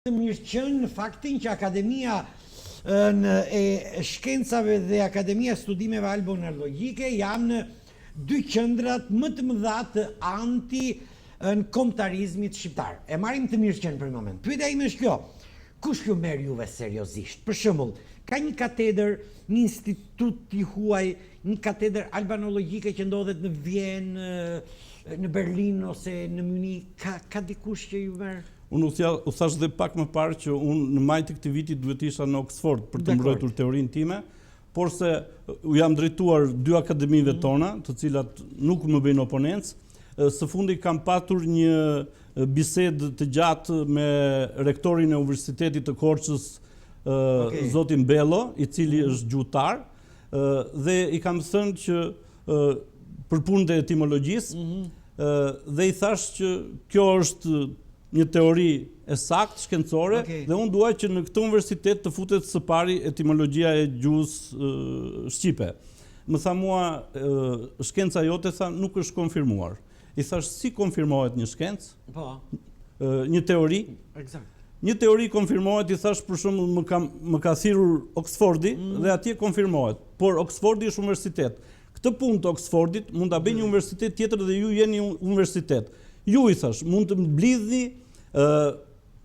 Të mirëqenë faktin që Akademia e Shkencave dhe Akademia Studimeve Albanologjike janë dy qendrat më të mëdha të anti-kombëtarizmit shqiptar. E marrim të mirëqenë për një moment. Pyetja ime është kjo: kush ju merr juve seriozisht? Për shembull, ka një katedër, një institut i huaj, një katedër albanologjike që ndodhet në Vjenë, në Berlin ose në Munich, ka dikush që ju merr? Unë u thash dhe pak më parë që unë në maj të këtij viti duhet isha në Oxford për të mbrojtur teorinë time, por se u jam drejtuar dy akademive tona, të cilat nuk më bëjnë oponencë. Së fundi kam patur një bisedë të gjatë me rektorin e Universitetit të Korçës, zotin Bello, i cili është gjuhëtar, dhe i kam thënë që për punën e etimologjisë, dhe i thash që kjo është një teori e saktë shkencore, dhe unë dua që në këtë universitet të futet së pari etimologjia e gjuhës shqipe. Më tha mua, shkenca jote, tha, nuk është konfirmuar. I thash, si konfirmohet një shkencë? Po. Një teori? Eksakt. Një teori konfirmohet, i thash, për shembull, më ka thirrur Oxfordi dhe atje konfirmohet. Por Oxfordi është universitet. Këtë punë të Oxfordit mund ta bëjë një universitet tjetër dhe ju jeni një universitet. Ju, i thash, mund të mblidhni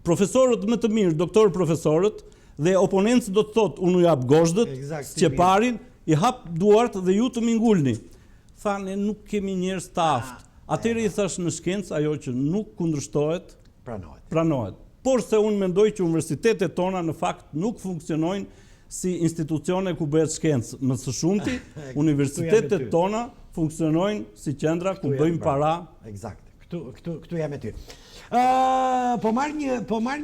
profesorët më të mirë, doktor profesorët, dhe oponentës do të thotë, unë u jap gozhdët, Sqeparin, i hap duart dhe ju të mingulni. Thanë, nuk kemi njerëz të aftë. Atëherë i thash, në shkencë ajo që nuk kundërshtohet, pranohet. Por se unë mendoj që universitetet tona në fakt nuk funksionojnë si institucione ku bëhet shkencë. Më së shumti, universitetet tona funksionojnë si qendra ku bëjmë para. Eksakt. Këtu jam me ty. Po marr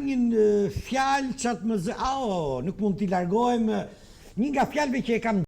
një fjalë çat më nuk mund t'i largohem, një nga fjalëve që e kam